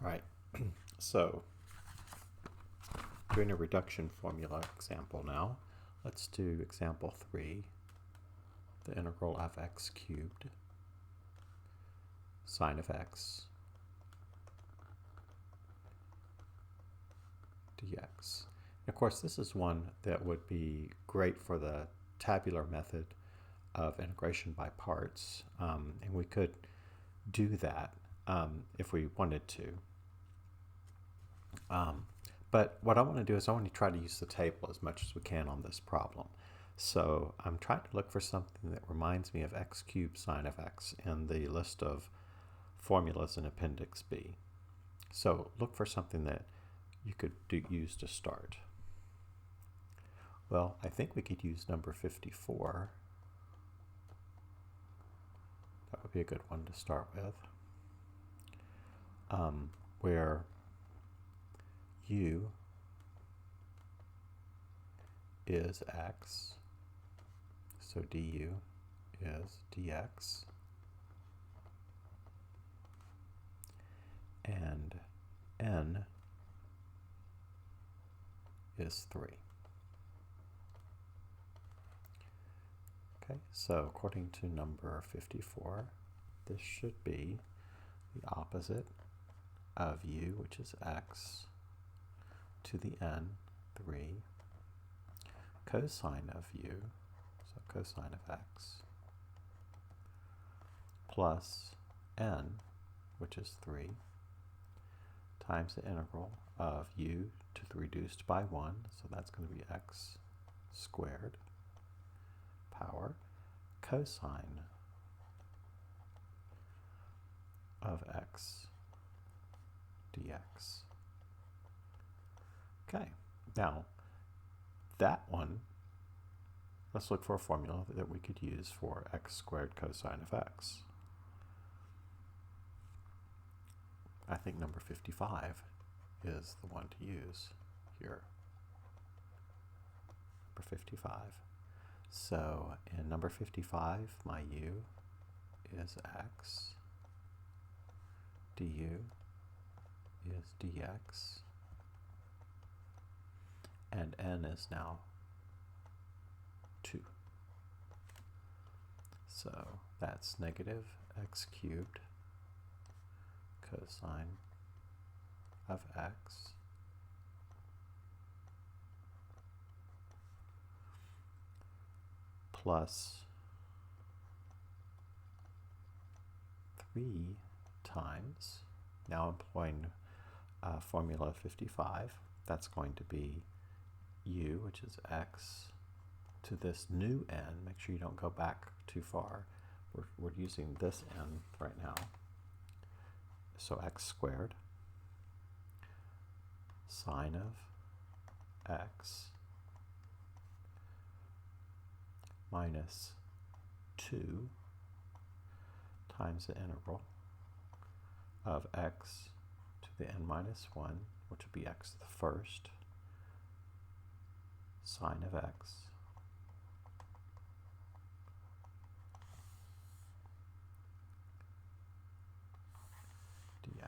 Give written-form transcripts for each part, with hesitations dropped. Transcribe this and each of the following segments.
All right, so doing a reduction formula example now. Let's do example 3, the integral of x cubed sine of x dx. And of course, this is one that would be great for the tabular method of integration by parts, and we could do that if we wanted to. But what I want to do is I want to try to use the table as much as we can on this problem. So I'm trying to look for something that reminds me of x cubed sine of x in the list of formulas in Appendix B. So look for something that you could use to start. Well, I think we could use number 54. That would be a good one to start with. Where u is x, so du is dx, and n is 3. Okay, so according to number 54, this should be the opposite of u, which is x, to the n, 3, cosine of u, so cosine of x, plus n, which is 3, times the integral of u to the reduced by 1, so that's going to be x squared, power, cosine of x dx. Okay, now that one, let's look for a formula that we could use for x squared cosine of x. I think number 55 is the one to use here. Number 55. So in number 55, my u is x, du is dx, and n is now 2. So that's negative x cubed cosine of x plus 3 times, now employing formula 55, that's going to be u, which is x, to this new n. Make sure you don't go back too far. We're using this n right now. So x squared sine of x minus 2 times the integral of x to the n minus 1, which would be x to the first, sine of x dx.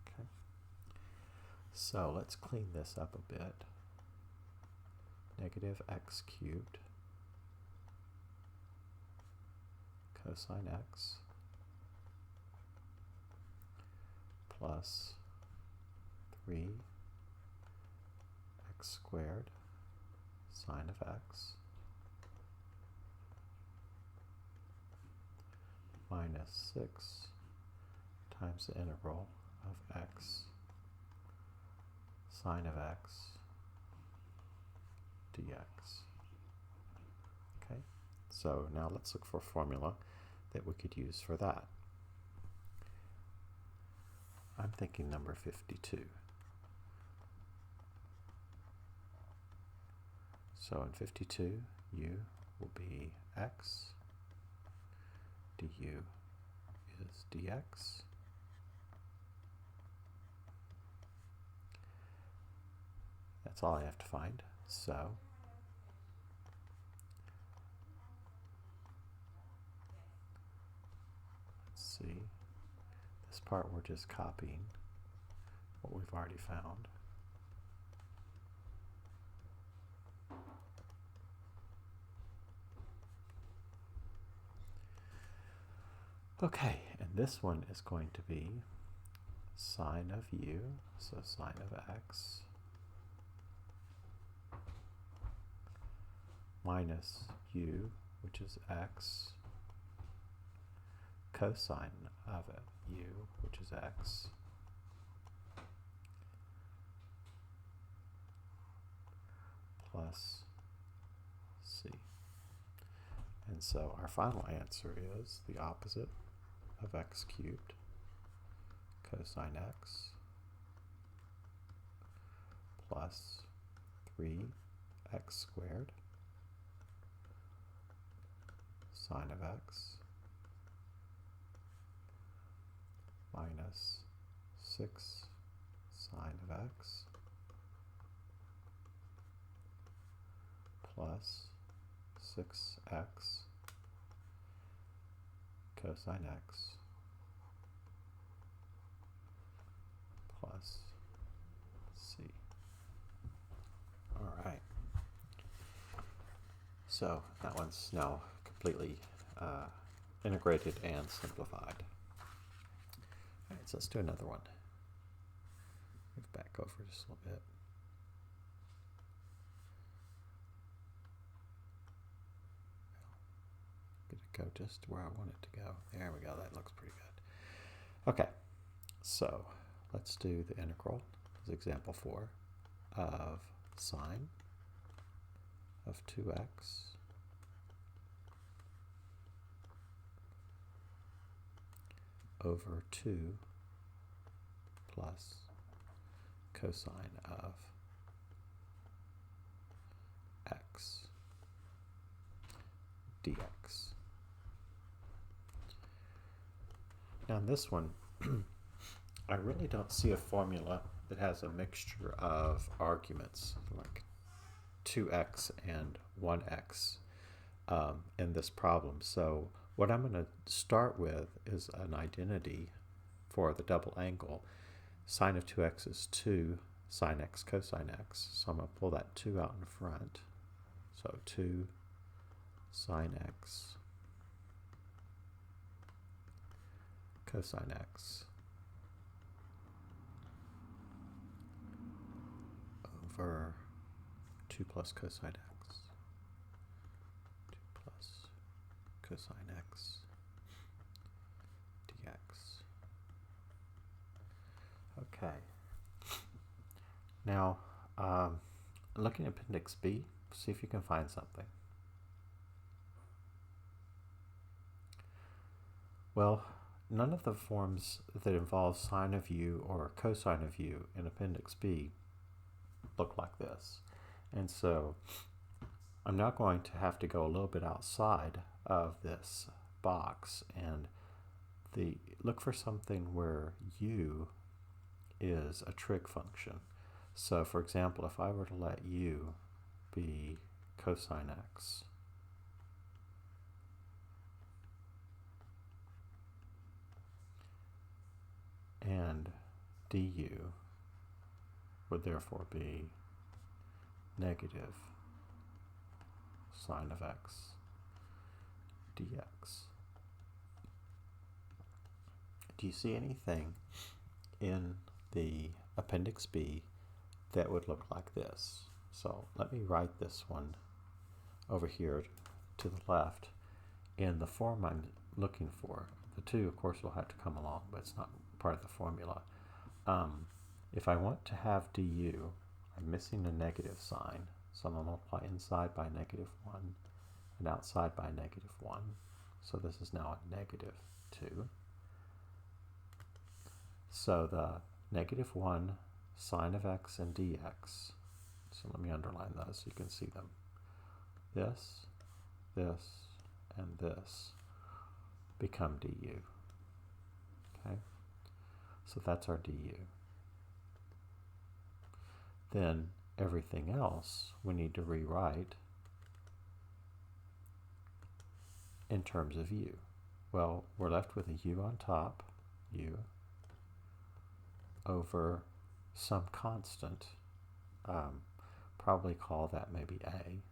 Okay. So let's clean this up a bit. Negative x cubed cosine x plus 3 x squared sine of x minus 6 times the integral of x sine of x dx. Okay, so now let's look for a formula that we could use for that. I'm thinking number 52. So in 52, u will be x, du is dx, that's all I have to find. So see. This part we're just copying what we've already found. Okay, and this one is going to be sine of u, so sine of x, minus u, which is x, cosine of it, u, which is x, plus c. And so our final answer is the opposite of x cubed, cosine x, plus 3x squared, sine of x, minus 6 sine of x, plus 6x cosine x, plus c. All right. So that one's now completely integrated and simplified. All right, so let's do another one. Move back over just a little bit. Go just where I want it to go. There we go. That looks pretty good. Okay, so let's do the integral as example 4 of sine of 2x over 2 plus cosine of x dx. Now in this one, I really don't see a formula that has a mixture of arguments like 2x and 1x in this problem. So what I'm going to start with is an identity for the double angle. Sine of 2x is 2 sine x cosine x. So I'm going to pull that 2 out in front. So 2 sine x cosine x over 2 plus cosine x, 2 plus cosine x dx. Okay. Now, looking at Appendix B, see if you can find something. Well, none of the forms that involve sine of u or cosine of u in Appendix B look like this. And so I'm now going to have to go a little bit outside of this box and look for something where u is a trig function. So for example, if I were to let u be cosine x, and du would therefore be negative sine of x dx. Do you see anything in the Appendix B that would look like this? So let me write this one over here to the left in the form I'm looking for. The 2, of course, will have to come along, but it's not part of the formula. If I want to have du, I'm missing a negative sign, so I'm going to multiply inside by negative 1 and outside by negative 1. So this is now a negative 2. So the negative 1 sine of x and dx, so let me underline those so you can see them. This, and this become du. Okay, so that's our du. Then everything else we need to rewrite in terms of u. Well, we're left with a u on top, u, over some constant, probably call that maybe a,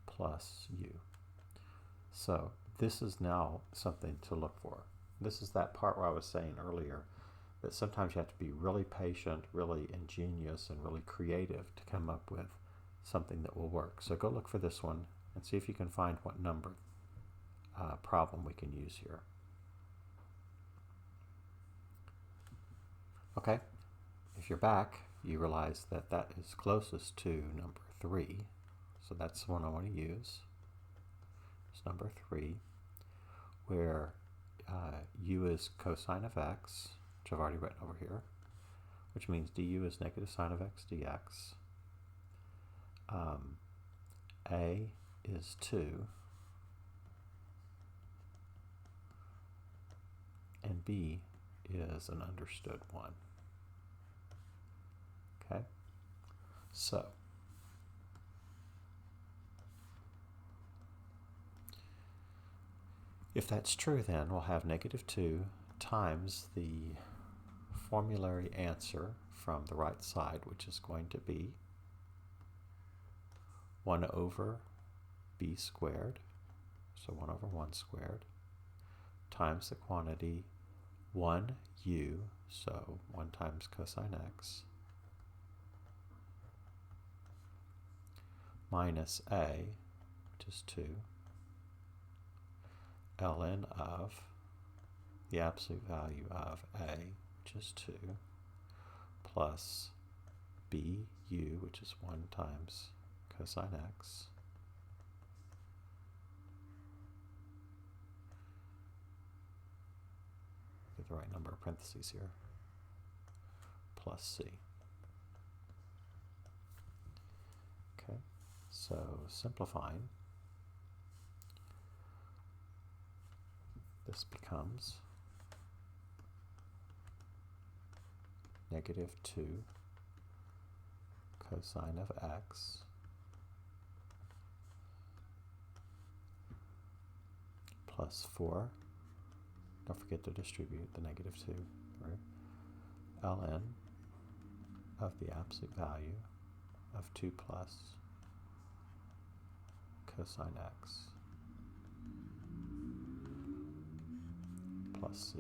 plus u. So this is now something to look for. This is that part where I was saying earlier that sometimes you have to be really patient, really ingenious, and really creative to come up with something that will work. So go look for this one and see if you can find what number problem we can use here. Okay, if you're back, you realize that that is closest to number 3. So that's the one I want to use. It's number 3, where u is cosine of x, which I've already written over here, which means du is negative sine of x dx. A is 2, and b is an understood 1. Okay, so if that's true, then we'll have negative 2 times the formulary answer from the right side, which is going to be 1 over b squared, so 1 over 1 squared, times the quantity 1u, so 1 times cosine x, minus a, which is 2, ln of the absolute value of a, which is 2, plus bu, which is 1 times cosine x, get the right number of parentheses here, plus c. Okay, so simplifying, this becomes negative 2 cosine of x plus 4, don't forget to distribute the negative 2, right? ln of the absolute value of 2 plus cosine x plus c.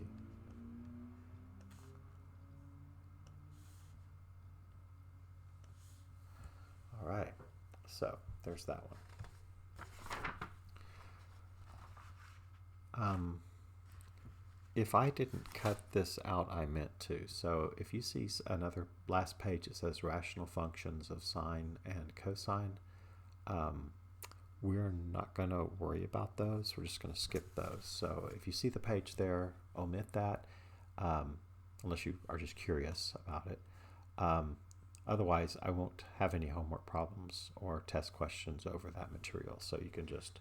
All right, so there's that one. If I didn't cut this out, I meant to. So if you see another last page, it says rational functions of sine and cosine. We're not going to worry about those. We're just going to skip those. So if you see the page there, omit that, unless you are just curious about it. Otherwise, I won't have any homework problems or test questions over that material, so you can just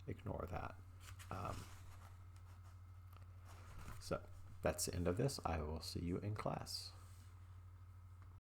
ignore that. So that's the end of this. I will see you in class.